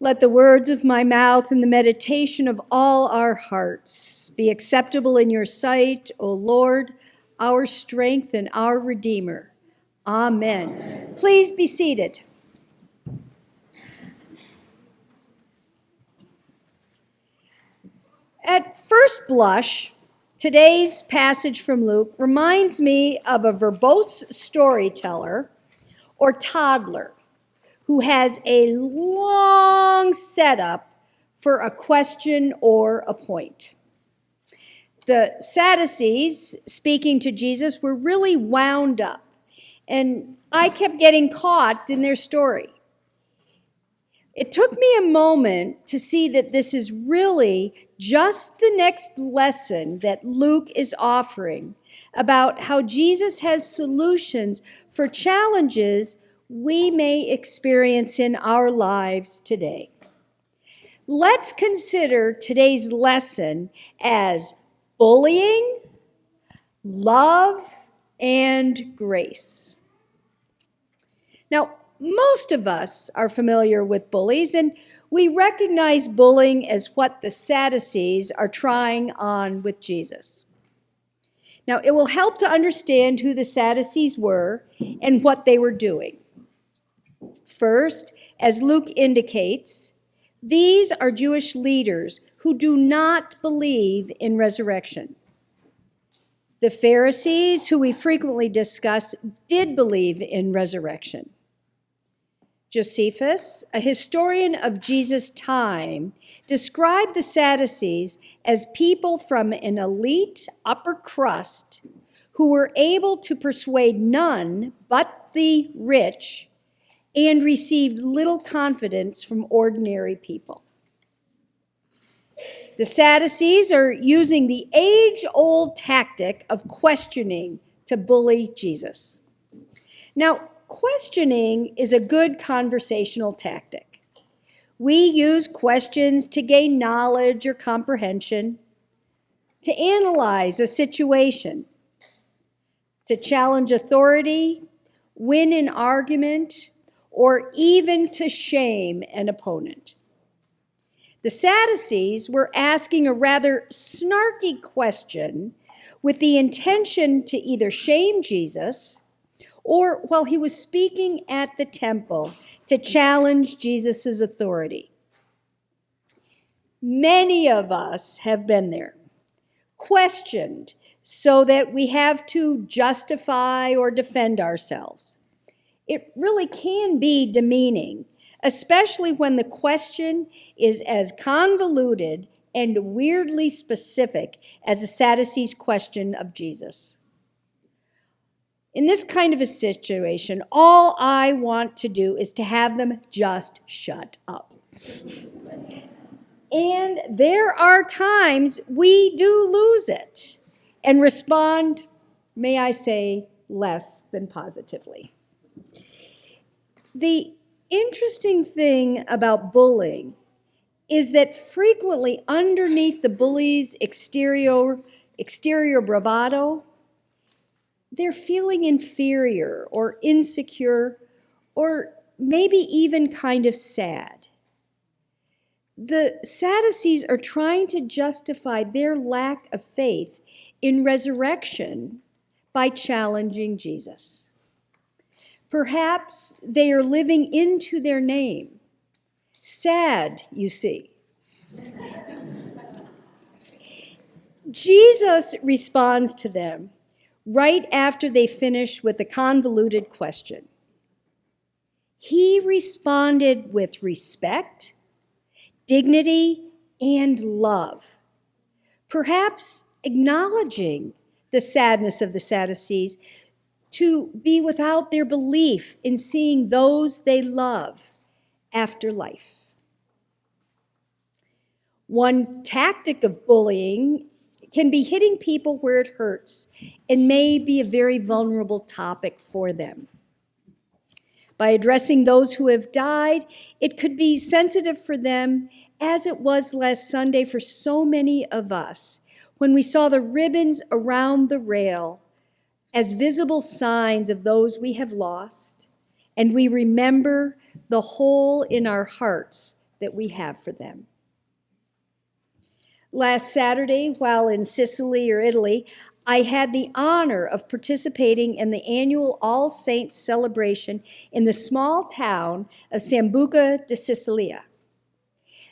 Let the words of my mouth and the meditation of all our hearts be acceptable in your sight, O Lord, our strength and our Redeemer. Amen. Please be seated. At first blush, today's passage from Luke reminds me of a verbose storyteller or toddler who has a long setup for a question or a point. The Sadducees, speaking to Jesus, were really wound up, and I kept getting caught in their story. It took me a moment to see that this is really just the next lesson that Luke is offering about how Jesus has solutions for challenges we may experience in our lives today. Let's consider today's lesson as bullying, love, and grace. Now, most of us are familiar with bullies, and we recognize bullying as what the Sadducees are trying on with Jesus. Now, it will help to understand who the Sadducees were and what they were doing. First, as Luke indicates, these are Jewish leaders who do not believe in resurrection. The Pharisees, who we frequently discuss, did believe in resurrection. Josephus, a historian of Jesus' time, described the Sadducees as people from an elite upper crust who were able to persuade none but the rich and received little confidence from ordinary people. The Sadducees are using the age-old tactic of questioning to bully Jesus. Now, questioning is a good conversational tactic. We use questions to gain knowledge or comprehension, to analyze a situation, to challenge authority, win an argument, or even to shame an opponent. The Sadducees were asking a rather snarky question with the intention to either shame Jesus or, while he was speaking at the temple, to challenge Jesus' authority. Many of us have been there, questioned so that we have to justify or defend ourselves. It really can be demeaning, especially when the question is as convoluted and weirdly specific as the Sadducees' question of Jesus. In this kind of a situation, all I want to do is to have them just shut up. And there are times we do lose it and respond, may I say, less than positively. The interesting thing about bullying is that frequently underneath the bully's exterior bravado, they're feeling inferior or insecure or maybe even kind of sad. The Sadducees are trying to justify their lack of faith in resurrection by challenging Jesus. Perhaps they are living into their name. Sad, you see. Jesus responds to them right after they finish with a convoluted question. He responded with respect, dignity, and love, perhaps acknowledging the sadness of the Sadducees to be without their belief in seeing those they love after life. One tactic of bullying can be hitting people where it hurts and may be a very vulnerable topic for them. By addressing those who have died, it could be sensitive for them, as it was last Sunday for so many of us, when we saw the ribbons around the rail as visible signs of those we have lost, and we remember the hole in our hearts that we have for them. Last Saturday, while in Sicily or Italy, I had the honor of participating in the annual All Saints celebration in the small town of Sambuca de Sicilia.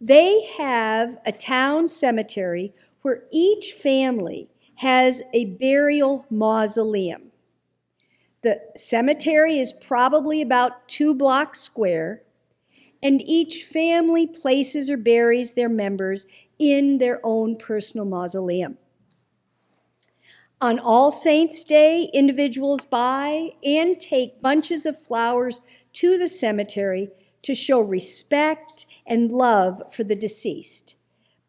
They have a town cemetery where each family has a burial mausoleum. The cemetery is probably about 2 blocks square, and each family places or buries their members in their own personal mausoleum. On All Saints' Day, individuals buy and take bunches of flowers to the cemetery to show respect and love for the deceased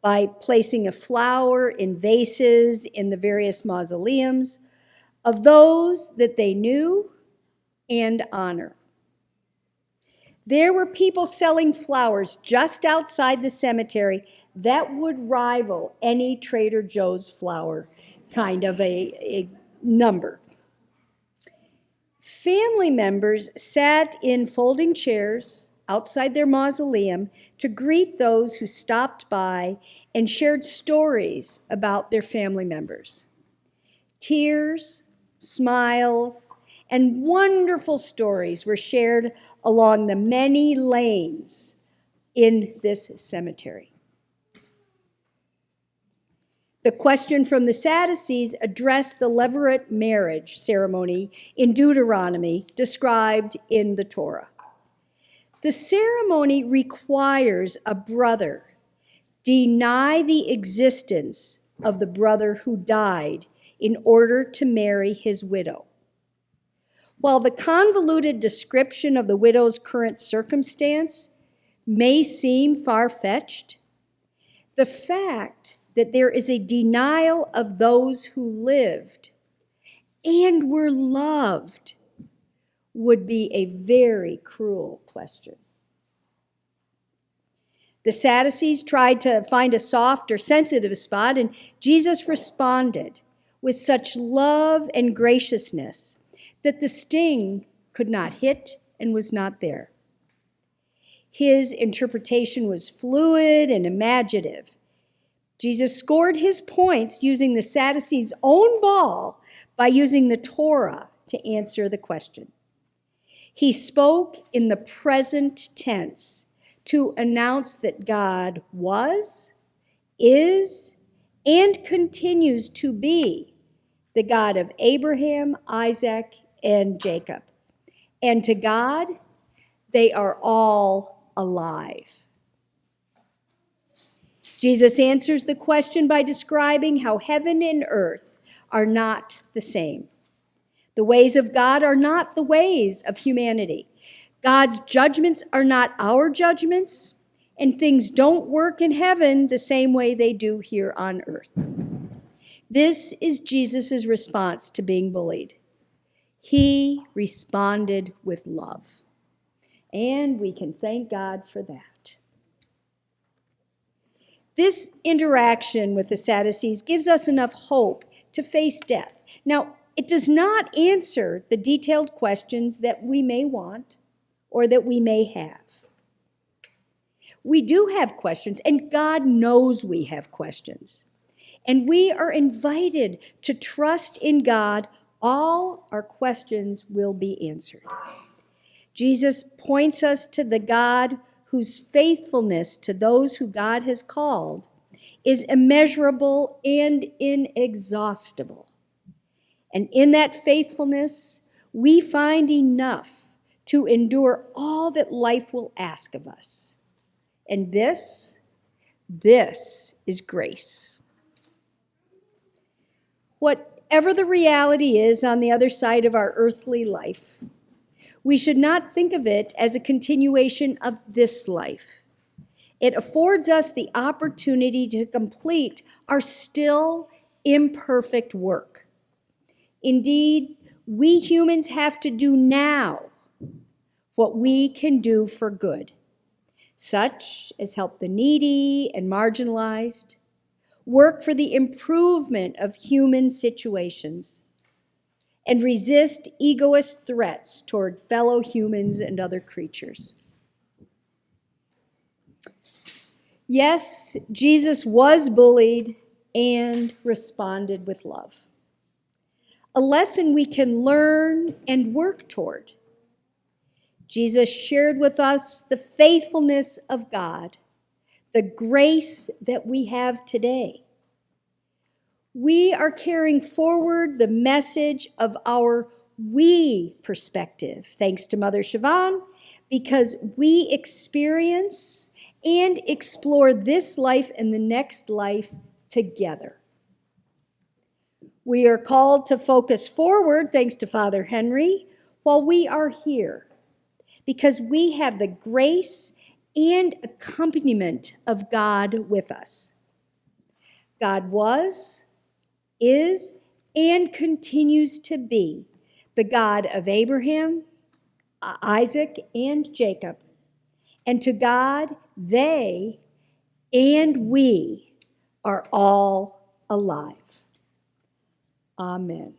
by placing a flower in vases in the various mausoleums of those that they knew and honor. There were people selling flowers just outside the cemetery that would rival any Trader Joe's flower kind of a number. Family members sat in folding chairs outside their mausoleum to greet those who stopped by and shared stories about their family members. Tears, smiles, and wonderful stories were shared along the many lanes in this cemetery. The question from the Sadducees addressed the levirate marriage ceremony in Deuteronomy described in the Torah. The ceremony requires a brother deny the existence of the brother who died in order to marry his widow. While the convoluted description of the widow's current circumstance may seem far-fetched, the fact that there is a denial of those who lived and were loved would be a very cruel question. The Sadducees tried to find a soft or sensitive spot, and Jesus responded with such love and graciousness that the sting could not hit and was not there. His interpretation was fluid and imaginative. Jesus scored his points using the Sadducees' own ball by using the Torah to answer the question. He spoke in the present tense to announce that God was, is, and continues to be the God of Abraham, Isaac, and Jacob. And to God, they are all alive. Jesus answers the question by describing how heaven and earth are not the same. The ways of God are not the ways of humanity. God's judgments are not our judgments, and things don't work in heaven the same way they do here on earth. This is Jesus' response to being bullied. He responded with love, and we can thank God for that. This interaction with the Sadducees gives us enough hope to face death. Now, it does not answer the detailed questions that we may want or that we may have. We do have questions, and God knows we have questions. And we are invited to trust in God. All our questions will be answered. Jesus points us to the God whose faithfulness to those who God has called is immeasurable and inexhaustible. And in that faithfulness, we find enough to endure all that life will ask of us. And this is grace. Whatever the reality is on the other side of our earthly life, we should not think of it as a continuation of this life. It affords us the opportunity to complete our still imperfect work. Indeed, we humans have to do now what we can do for good, such as help the needy and marginalized, work for the improvement of human situations, and resist egoist threats toward fellow humans and other creatures. Yes, Jesus was bullied and responded with love. A lesson we can learn and work toward. Jesus shared with us the faithfulness of God, the grace that we have today. We are carrying forward the message of our we perspective, thanks to Mother Siobhan, because we experience and explore this life and the next life together. We are called to focus forward, thanks to Father Henry, while we are here, because we have the grace and accompaniment of God with us. God was, is, and continues to be the God of Abraham, Isaac, and Jacob. And to God, they and we are all alive. Amen.